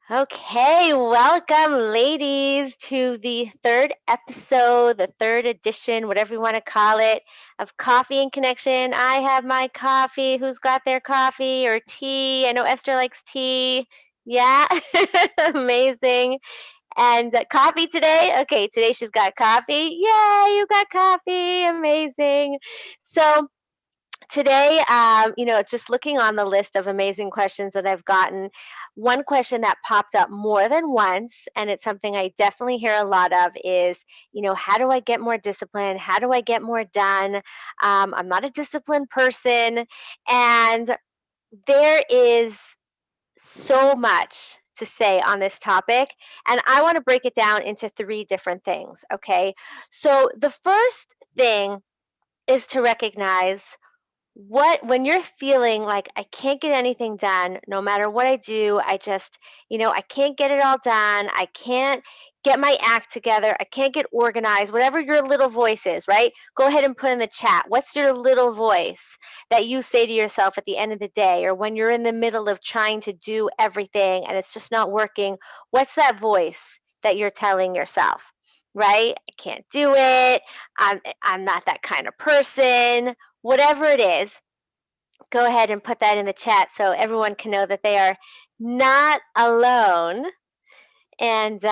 Okay, welcome, ladies, to the third episode, the third edition, whatever you want to call it, of Coffee and Connection. I have my coffee. Who's got their coffee or tea? I know Esther likes tea. Yeah, amazing. And coffee today? Okay, today she's got coffee. Yay, you got coffee. Amazing. So, today, just looking on the list of amazing questions that I've gotten, one question that popped up more than once, and it's something I definitely hear a lot of, is, how do I get more discipline? How do I get more done? I'm not a disciplined person, and there is so much to say on this topic, and I want to break it down into three different things, okay? So, the first thing is to recognize when you're feeling like I can't get anything done, no matter what I do, I can't get it all done. I can't get my act together. I can't get organized. Whatever your little voice is, right? Go ahead and put in the chat. What's your little voice that you say to yourself at the end of the day, or when you're in the middle of trying to do everything and it's just not working? What's that voice that you're telling yourself? Right? I can't do it. I'm not that kind of person. Whatever it is, go ahead and put that in the chat so everyone can know that they are not alone. And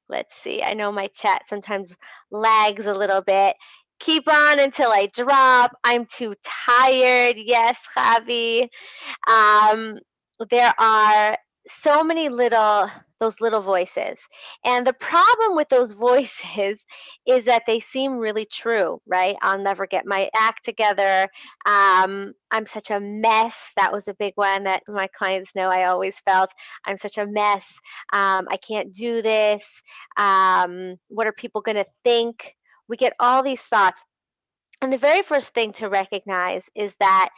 let's see, I know my chat sometimes lags a little bit. Keep on until I drop. I'm too tired. Yes, Javi. Um, there are so many those little voices. And the problem with those voices is that they seem really true, right? I'll never get my act together. I'm such a mess. That was a big one that my clients know I always felt. I'm such a mess. I can't do this. What are people going to think? We get all these thoughts. And the very first thing to recognize is that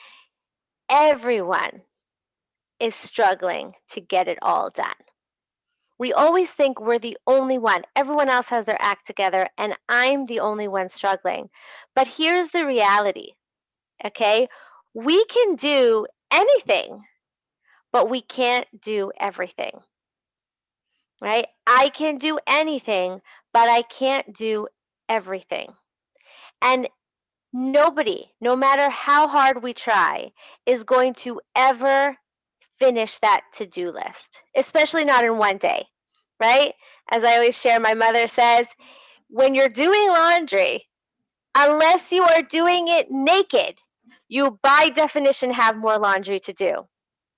everyone is struggling to get it all done. We always think we're the only one. Everyone else has their act together, and I'm the only one struggling. But here's the reality, okay? We can do anything, but we can't do everything, right? I can do anything, but I can't do everything. And nobody, no matter how hard we try, is going to ever finish that to-do list, especially not in one day, right? As I always share, my mother says, when you're doing laundry, unless you are doing it naked, you by definition have more laundry to do,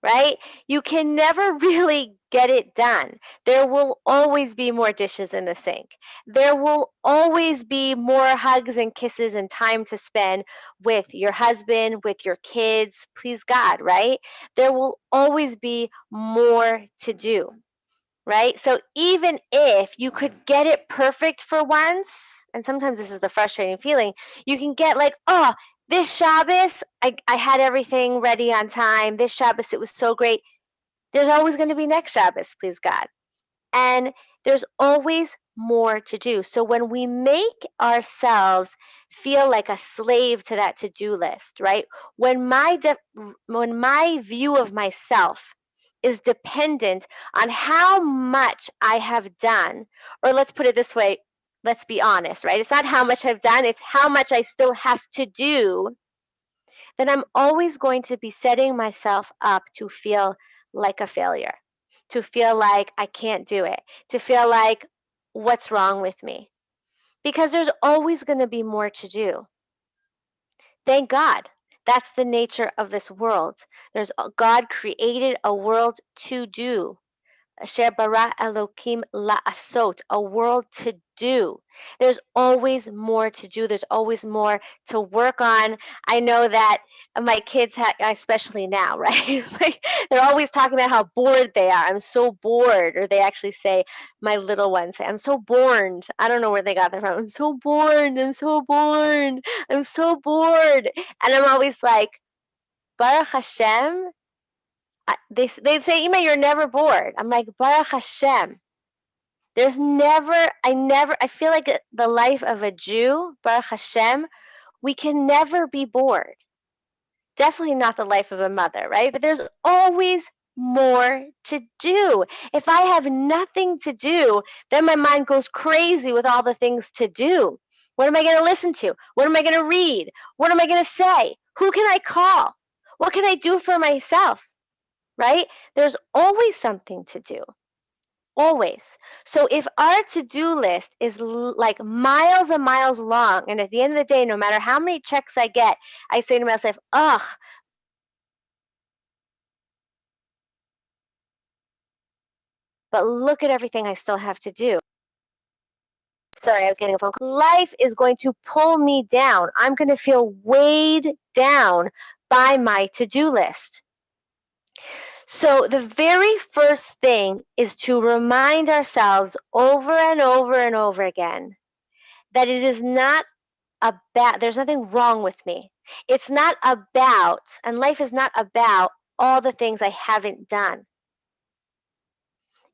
right? You can never really get it done. There will always be more dishes in the sink. There will always be more hugs and kisses and time to spend with your husband, with your kids, please God, right? There will always be more to do, right? So even if you could get it perfect for once, and sometimes this is the frustrating feeling, you can get like, oh, this Shabbos, I had everything ready on time. This Shabbos, it was so great. There's always going to be next Shabbos, please God. And there's always more to do. So when we make ourselves feel like a slave to that to-do list, right? When my view of myself is dependent on how much I have done, or let's put it this way, let's be honest, right? It's not how much I've done, it's how much I still have to do, then I'm always going to be setting myself up to feel like a failure, to feel like I can't do it, to feel like what's wrong with me? Because there's always going to be more to do. Thank God. That's the nature of this world. God created a world to do. Asher bara Elokim la'asot, a world to do. There's always more to do. There's always more to work on. I know that my kids, especially now, right? Like, they're always talking about how bored they are. I'm so bored. Or they actually say, my little ones say, I'm so bored. I don't know where they got that from. I'm so bored. I'm so bored. I'm so bored. And I'm always like, Baruch Hashem, they say, Ima, you're never bored. I'm like, Baruch Hashem. I feel like the life of a Jew, Baruch Hashem, we can never be bored. Definitely not the life of a mother, right? But there's always more to do. If I have nothing to do, then my mind goes crazy with all the things to do. What am I going to listen to? What am I going to read? What am I going to say? Who can I call? What can I do for myself? Right? There's always something to do. Always. So if our to-do list is like miles and miles long, and at the end of the day, no matter how many checks I get, I say to myself, ugh, but look at everything I still have to do. Sorry, I was getting a phone call. Life is going to pull me down. I'm going to feel weighed down by my to-do list. So the very first thing is to remind ourselves over and over and over again that it is not about, there's nothing wrong with me. It's not about, and life is not about all the things I haven't done.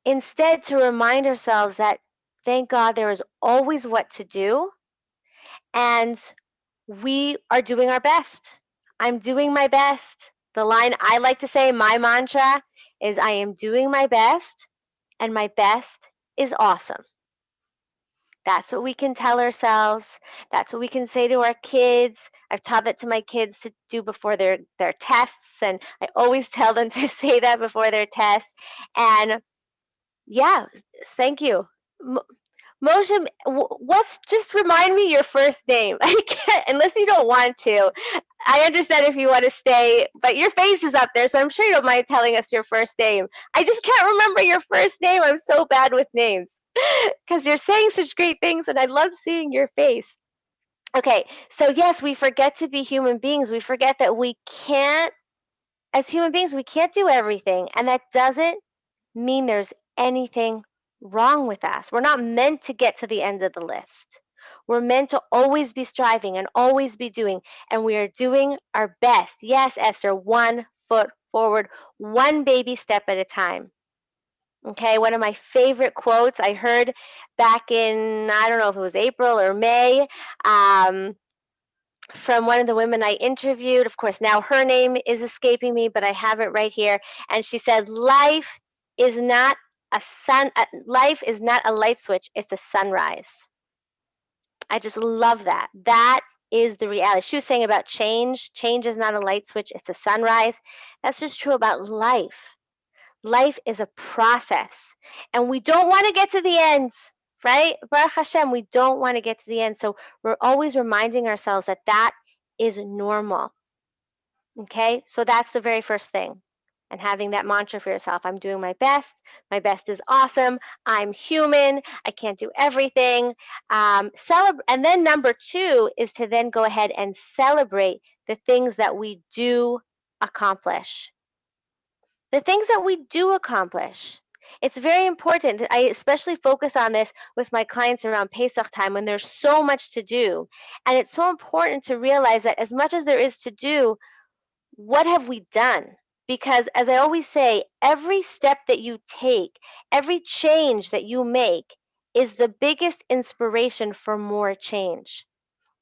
Instead, to remind ourselves that, thank God, there is always what to do, and we are doing our best. I'm doing my best. The line I like to say, my mantra, is I am doing my best, and my best is awesome. That's what we can tell ourselves. That's what we can say to our kids. I've taught that to my kids to do before their tests, and I always tell them to say that before their tests. And yeah, thank you. Moshe, what's just remind me your first name? I can't, unless you don't want to. I understand if you want to stay, but your face is up there, so I'm sure you don't mind telling us your first name. I just can't remember your first name. I'm so bad with names because you're saying such great things, and I love seeing your face. Okay, so yes, we forget to be human beings. We forget that we can't, as human beings, we can't do everything, and that doesn't mean there's anything wrong with us. We're not meant to get to the end of the list. We're meant to always be striving and always be doing, and we are doing our best. Yes, Esther, 1 foot forward, one baby step at a time. Okay, one of my favorite quotes I heard back in, I don't know if it was April or May, um, from one of the women I interviewed. Of course, now her name is escaping me, but I have it right here. And she said, "Life is not life is not a light switch; it's a sunrise." I just love that. That is the reality. She was saying about change. Change is not a light switch; it's a sunrise. That's just true about life. Life is a process, and we don't want to get to the end, right? Baruch Hashem, we don't want to get to the end. So we're always reminding ourselves that that is normal. Okay, so that's the very first thing. And having that mantra for yourself, I'm doing my best. My best is awesome. I'm human. I can't do everything. And then number two is to then go ahead and celebrate the things that we do accomplish. The things that we do accomplish. It's very important. I especially focus on this with my clients around Pesach time when there's so much to do. And it's so important to realize that as much as there is to do, what have we done? Because as I always say, every step that you take, every change that you make is the biggest inspiration for more change.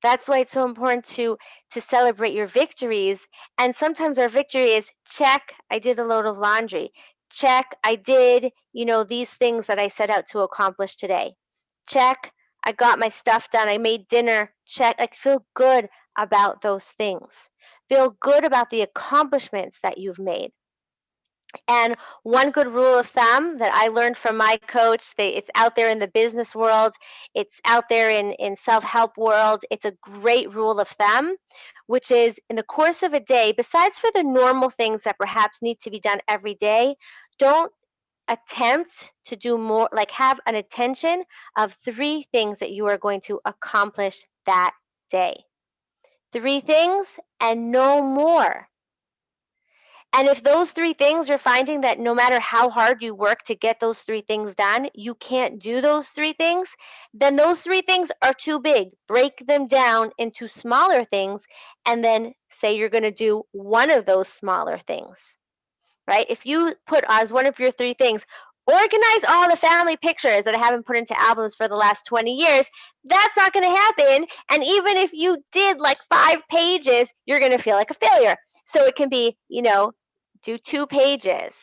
That's why it's so important to celebrate your victories. And sometimes our victory is check, I did a load of laundry. Check, I did, these things that I set out to accomplish today. Check, I got my stuff done. I made dinner. Check, like feel good about those things. Feel good about the accomplishments that you've made. And one good rule of thumb that I learned from my coach, it's out there in the business world, it's out there in self-help world. It's a great rule of thumb, which is in the course of a day, besides for the normal things that perhaps need to be done every day, don't attempt to do more, like have an attention of 3 things that you are going to accomplish that day. 3 things and no more. And if those 3 things you're finding that no matter how hard you work to get those 3 things done, you can't do those 3 things, then those 3 things are too big. Break them down into smaller things and then say you're going to do one of those smaller things, right? If you put as one of your 3 things, organize all the family pictures that I haven't put into albums for the last 20 years, that's not going to happen. And even if you did like 5 pages, you're going to feel like a failure. So it can be, do 2 pages,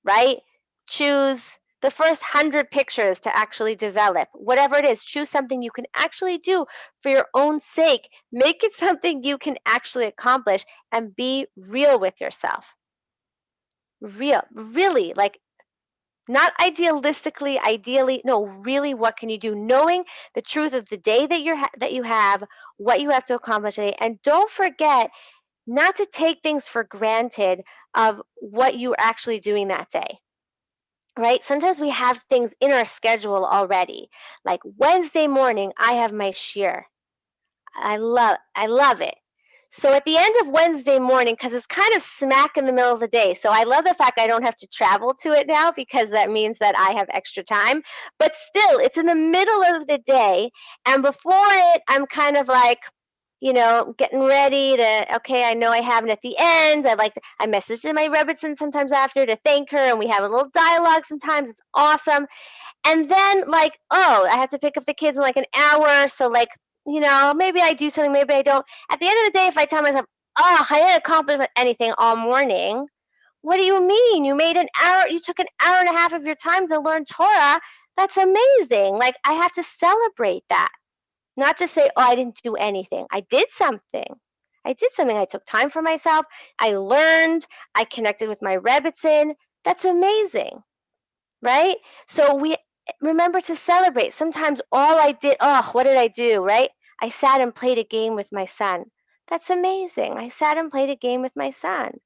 right? Choose the first 100 pictures to actually develop. Whatever it is, choose something you can actually do for your own sake. Make it something you can actually accomplish and be real with yourself. Real, really, like not idealistically, ideally, no, really what can you do? Knowing the truth of the day that you have, what you have to accomplish today, and don't forget not to take things for granted of what you're actually doing that day. Right? Sometimes we have things in our schedule already. Like Wednesday morning, I have my shear. I love it. So at the end of Wednesday morning, because it's kind of smack in the middle of the day, so I love the fact I don't have to travel to it now because that means that I have extra time. But still, it's in the middle of the day, and before it, I'm kind of like, getting ready to. Okay, I know I have it at the end. I messaged my Rebbitzin sometimes after to thank her, and we have a little dialogue. Sometimes it's awesome. And then, like, oh, I have to pick up the kids in like an hour. So, like, maybe I do something, maybe I don't. At the end of the day, if I tell myself, oh, I didn't accomplish anything all morning, what do you mean? You took an hour and a half of your time to learn Torah. That's amazing. Like, I have to celebrate that. Not just say, oh, I didn't do anything. I did something. I did something. I took time for myself. I learned. I connected with my Rebbitzin. That's amazing, right? So we remember to celebrate. Sometimes all I did, oh, what did I do, right? I sat and played a game with my son. That's amazing. I sat and played a game with my son.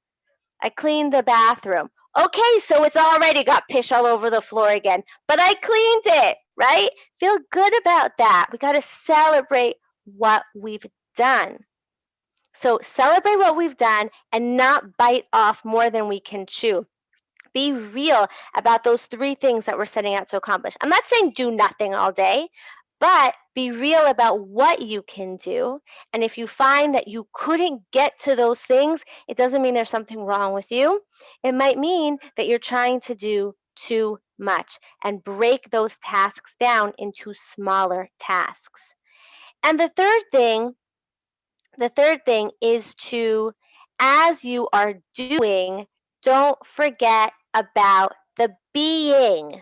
I cleaned the bathroom. Okay, so it's already got piss all over the floor again, but I cleaned it, right? Feel good about that. We got to celebrate what we've done. So celebrate what we've done and not bite off more than we can chew. Be real about those three things that we're setting out to accomplish. I'm not saying do nothing all day, but be real about what you can do. And if you find that you couldn't get to those things, it doesn't mean there's something wrong with you. It might mean that you're trying to do too much and break those tasks down into smaller tasks. And the third thing is to, as you are doing, don't forget about the being,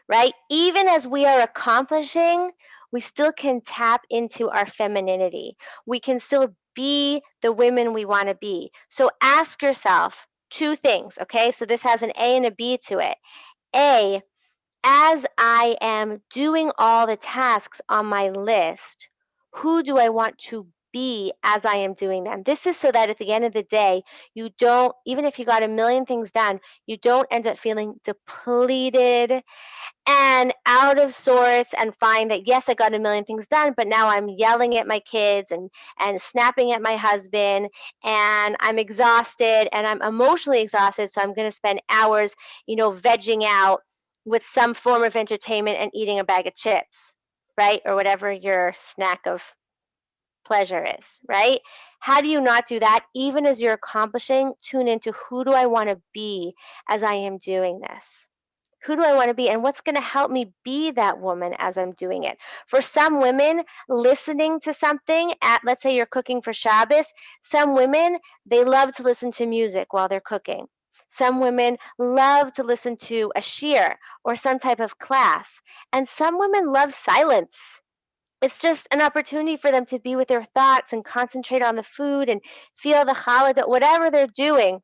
right? Even as we are accomplishing, we still can tap into our femininity. We can still be the women we want to be. So ask yourself two things, okay? So this has an A and a B to it. A, as I am doing all the tasks on my list, who do I want to be as I am doing them? This is so that at the end of the day, you don't, even if you got a million things done, you don't end up feeling depleted and out of sorts and find that yes, I got a million things done, but now I'm yelling at my kids and snapping at my husband, and I'm exhausted and I'm emotionally exhausted, so I'm going to spend hours, vegging out with some form of entertainment and eating a bag of chips, right? Or whatever your snack of pleasure is, right? How do you not do that? Even as you're accomplishing, tune into who do I want to be as I am doing this? Who do I want to be? And what's going to help me be that woman as I'm doing it? For some women, listening to something at, let's say you're cooking for Shabbos, some women, they love to listen to music while they're cooking. Some women love to listen to a shiur or some type of class. And some women love silence. It's just an opportunity for them to be with their thoughts and concentrate on the food and feel the holiday, whatever they're doing.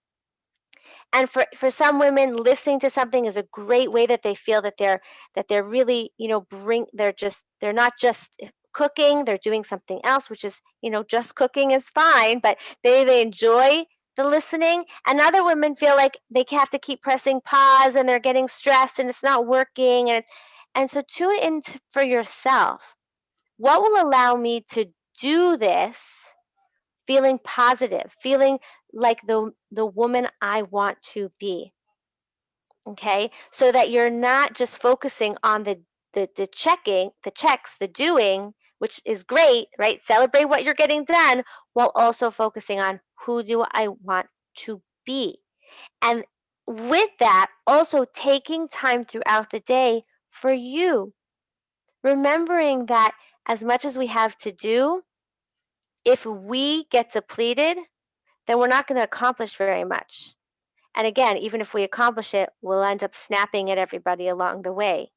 And for some women, listening to something is a great way that they feel that they're really, they're not just cooking, they're doing something else, which is, just cooking is fine, but they enjoy the listening. And other women feel like they have to keep pressing pause and they're getting stressed and it's not working. And so tune in for yourself. What will allow me to do this feeling positive, feeling like the woman I want to be. Okay? So that you're not just focusing on the checking, the checks, the doing, which is great, right? Celebrate what you're getting done while also focusing on who do I want to be. And with that, also taking time throughout the day for you. Remembering that as much as we have to do, if we get depleted, then we're not going to accomplish very much. And again, even if we accomplish it, we'll end up snapping at everybody along the way.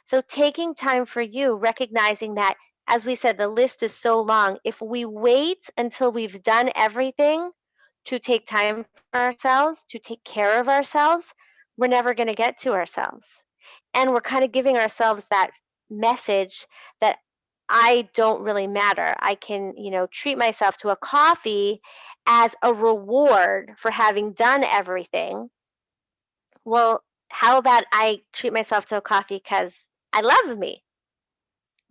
So taking time for you, recognizing that, as we said, the list is so long. If we wait until we've done everything to take time for ourselves, to take care of ourselves, we're never going to get to ourselves. And we're kind of giving ourselves that message that I don't really matter. I can, treat myself to a coffee as a reward for having done everything. Well, how about I treat myself to a coffee because I love me,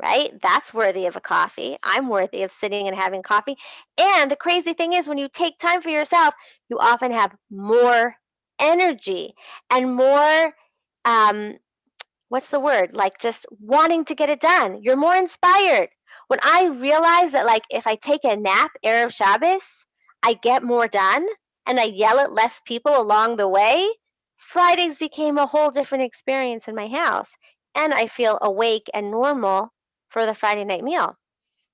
right? That's worthy of a coffee. I'm worthy of sitting and having coffee. And the crazy thing is, when you take time for yourself, you often have more energy and more, um, what's the word? Like just wanting to get it done. You're more inspired. When I realize that, like, if I take a nap Erev Shabbos, I get more done and I yell at less people along the way, Fridays became a whole different experience in my house. And I feel awake and normal for the Friday night meal.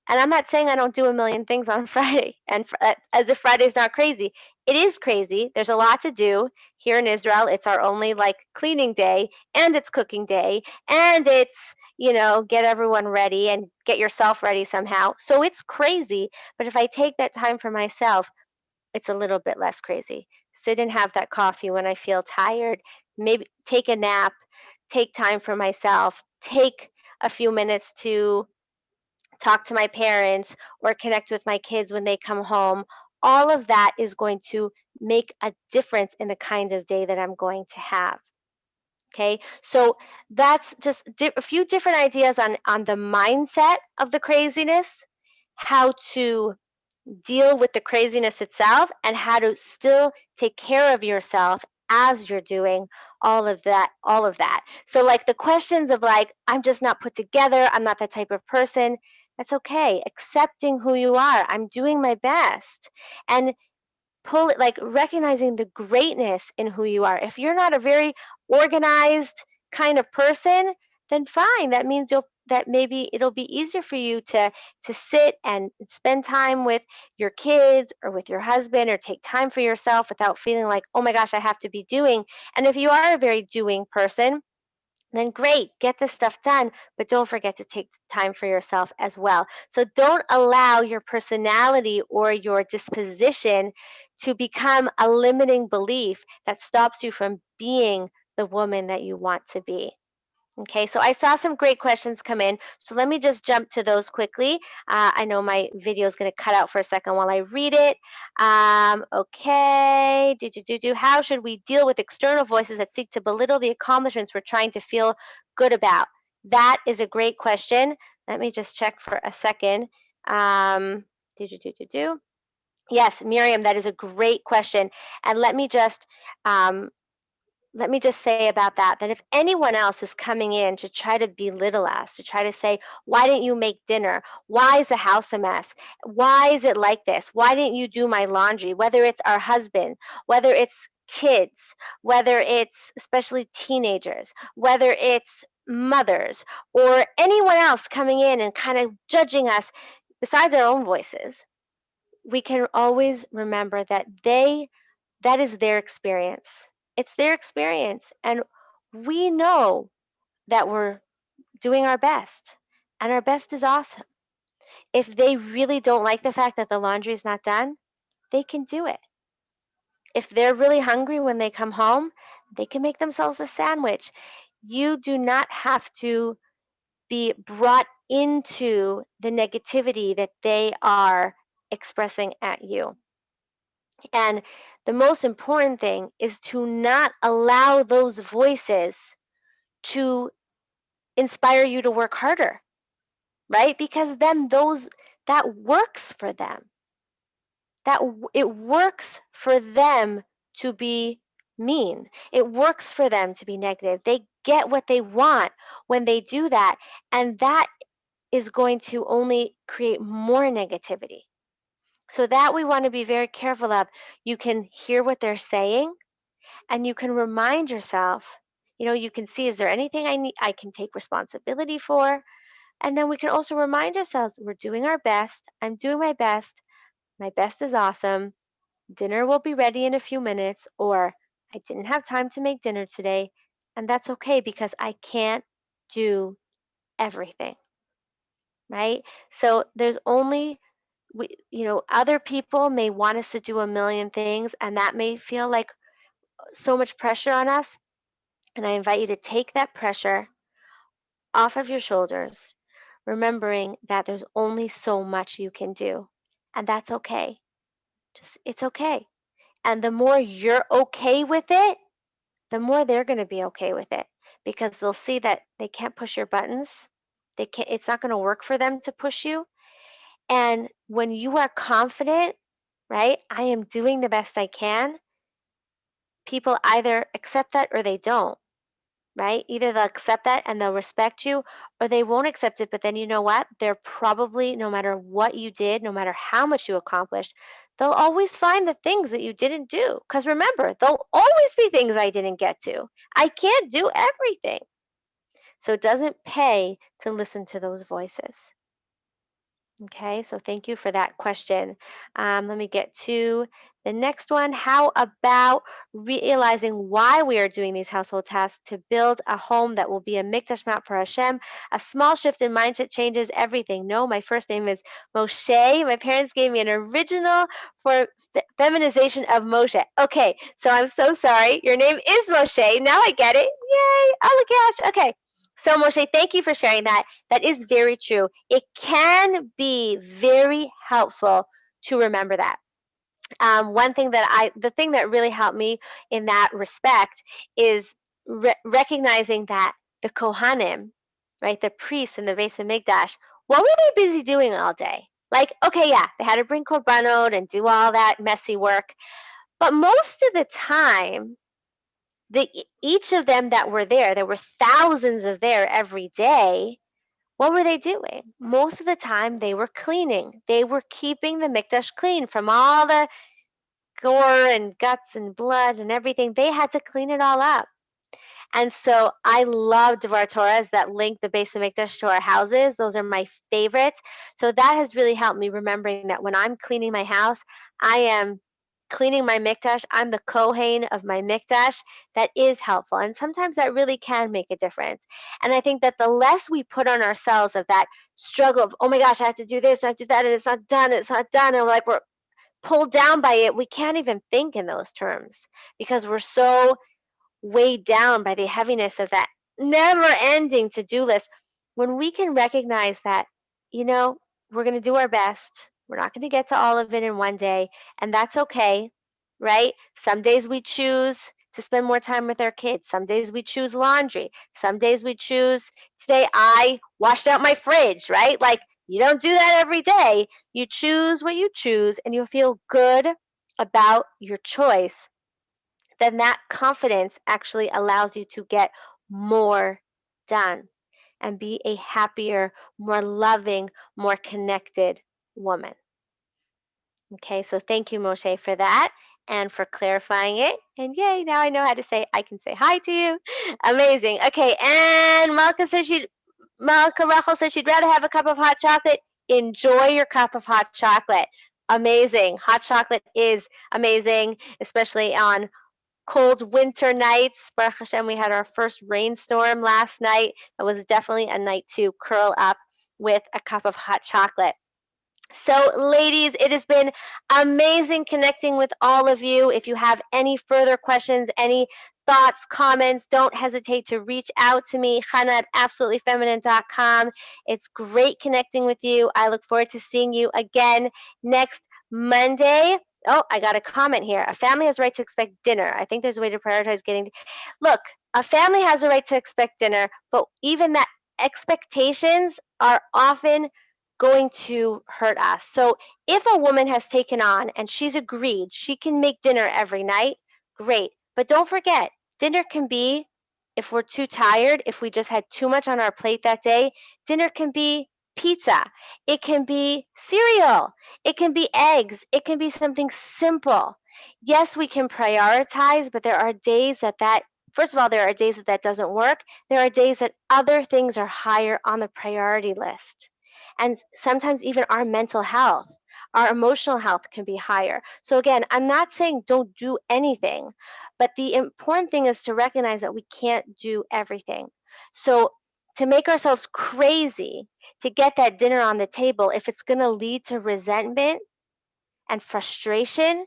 And I'm not saying I don't do a million things on Friday, and as if Friday's not crazy. It is crazy. There's a lot to do here in Israel. It's our only like cleaning day, and it's cooking day, and it's get everyone ready and get yourself ready somehow. So it's crazy. But if I take that time for myself, it's a little bit less crazy. Sit and have that coffee when I feel tired. Maybe take a nap. Take time for myself. Take a few minutes to talk to my parents or connect with my kids when they come home. All of that is going to make a difference in the kind of day that I'm going to have. Okay, so that's just a few different ideas on the mindset of the craziness, how to deal with the craziness itself, and how to still take care of yourself as you're doing all of that. So like the questions of like, I'm just not put together, I'm not that type of person, that's okay. Accepting who you are, I'm doing my best, and pull it, like recognizing the greatness in who you are. If you're not a very organized kind of person, then fine. That means that maybe it'll be easier for you to sit and spend time with your kids or with your husband, or take time for yourself without feeling like, oh my gosh, I have to be doing. And if you are a very doing person, then great, get this stuff done, but don't forget to take time for yourself as well. So don't allow your personality or your disposition to become a limiting belief that stops you from being the woman that you want to be. Okay, so I saw some great questions come in. So let me just jump to those quickly. I know my video is going to cut out for a second while I read it. Okay, how should we deal with external voices that seek to belittle the accomplishments we're trying to feel good about? That is a great question. Let me just check for a second. Um, do, do, do, do, do. Yes, Miriam, that is a great question. And um, let me just say about that if anyone else is coming in to try to belittle us, to try to say, why didn't you make dinner? Why is the house a mess? Why is it like this? Why didn't you do my laundry? Whether it's our husband, whether it's kids, whether it's especially teenagers, whether it's mothers, or anyone else coming in and kind of judging us besides our own voices, we can always remember that is their experience. It's their experience. And we know that we're doing our best. And our best is awesome. If they really don't like the fact that the laundry is not done, they can do it. If they're really hungry when they come home, they can make themselves a sandwich. You do not have to be brought into the negativity that they are expressing at you. And the most important thing is to not allow those voices to inspire you to work harder, right? Because then that works for them. It works for them to be mean. It works for them to be negative. They get what they want when they do that, and that is going to only create more negativity. So that we want to be very careful of. You can hear what they're saying, and you can remind yourself, you can see, is there anything I can take responsibility for? And then we can also remind ourselves, we're doing our best. I'm doing my best. My best is awesome. Dinner will be ready in a few minutes, or I didn't have time to make dinner today, and that's okay because I can't do everything, right? So there's only other people may want us to do a million things, and that may feel like so much pressure on us. And I invite you to take that pressure off of your shoulders, remembering that there's only so much you can do, and that's okay. Just it's okay. And the more you're okay with it, the more they're going to be okay with it because they'll see that they can't push your buttons. They can't, it's not going to work for them to push you. And when you are confident, right? I am doing the best I can. People either accept that or they don't, right? Either they'll accept that and they'll respect you or they won't accept it. But then you know what? They're probably, no matter what you did, no matter how much you accomplished, they'll always find the things that you didn't do. Because remember, there'll always be things I didn't get to. I can't do everything. So it doesn't pay to listen to those voices. Okay, so thank you for that question. Let me get to the next one. How about realizing why we are doing these household tasks to build a home that will be a mikdash mount for Hashem? A small shift in mindset changes everything. No, my first name is Moshe. My parents gave me an original for feminization of Moshe. Okay, so I'm so sorry. Your name is Moshe. Now I get it. Yay! Oh my gosh. Okay. So Moshe, thank you for sharing that. That is very true. It can be very helpful to remember that. The thing that really helped me in that respect is recognizing that the Kohanim, right, the priests in the Beis Hamikdash, what were they busy doing all day? Like, okay, yeah, they had to bring korbanot and do all that messy work, but most of the time, each of them that were there were thousands of there every day. What were they doing? Most of the time, they were cleaning. They were keeping the mikdash clean from all the gore and guts and blood and everything. They had to clean it all up. And so I love Devar Torahs that link the Beis Hamikdash to our houses. Those are my favorites. So that has really helped me remembering that when I'm cleaning my house, I am cleaning my mikdash. I'm the kohen of my mikdash. That is helpful. And sometimes that really can make a difference. And I think that the less we put on ourselves of that struggle of, oh my gosh, I have to do this, I have to do that, and it's not done. And we're pulled down by it, we can't even think in those terms because we're so weighed down by the heaviness of that never ending to do list. When we can recognize that, you know, we're going to do our best, we're not going to get to all of it in one day, and that's okay, right? Some days we choose to spend more time with our kids. Some days we choose laundry. Some days we choose, today I washed out my fridge, right? Like, you don't do that every day. You choose what you choose, and you'll feel good about your choice. Then that confidence actually allows you to get more done and be a happier, more loving, more connected woman. Okay, so thank you, Moshe, for that and for clarifying it. And yay, now I know how to say, I can say hi to you. Amazing. Okay, and Malka Rachel says she'd rather have a cup of hot chocolate. Enjoy your cup of hot chocolate. Amazing. Hot chocolate is amazing, especially on cold winter nights. Baruch Hashem, we had our first rainstorm last night. It was definitely a night to curl up with a cup of hot chocolate. So, ladies, it has been amazing connecting with all of you. If you have any further questions, any thoughts, comments, don't hesitate to reach out to me, Chana at absolutelyfeminine.com. It's great connecting with you. I look forward to seeing you again next Monday. Oh, I got a comment here. A family has a right to expect dinner. I think there's a way to prioritize getting. Look, a family has a right to expect dinner, but even that expectations are often going to hurt us. So if a woman has taken on and she's agreed she can make dinner every night, great. But don't forget, dinner can be, if we're too tired, if we just had too much on our plate that day, dinner can be pizza. It can be cereal. It can be eggs. It can be something simple. Yes, we can prioritize, but there are days first of all, there are days that doesn't work. There are days that other things are higher on the priority list. And sometimes even our mental health. Our emotional health can be higher. So, again, I'm not saying don't do anything, but the important thing is to recognize that we can't do everything. So, to make ourselves crazy to get that dinner on the table, if it's going to lead to resentment and frustration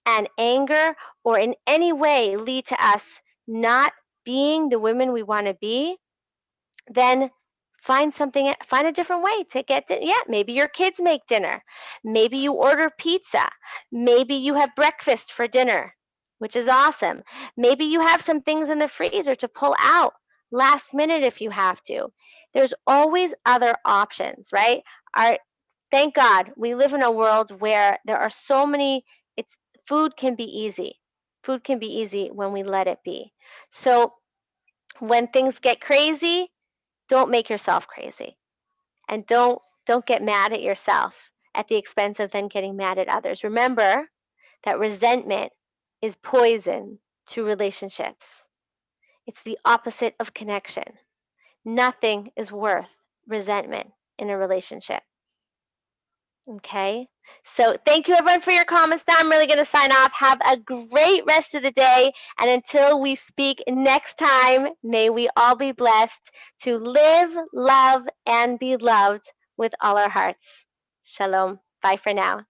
and anger, or in any way lead to us not being the women we want to be, then find a different way to get yeah, maybe your kids make dinner, maybe you order pizza, maybe you have breakfast for dinner, which is awesome. Maybe you have some things in the freezer to pull out last minute if you have to. There's always other options, right? Our Thank God we live in a world where there are so many. It's Food can be easy. Food can be easy when we let it be. So when things get crazy, don't make yourself crazy, and don't get mad at yourself at the expense of then getting mad at others. Remember that resentment is poison to relationships. It's the opposite of connection. Nothing is worth resentment in a relationship. Okay. So thank you everyone for your comments. Now I'm really going to sign off. Have a great rest of the day. And until we speak next time, may we all be blessed to live, love, and be loved with all our hearts. Shalom. Bye for now.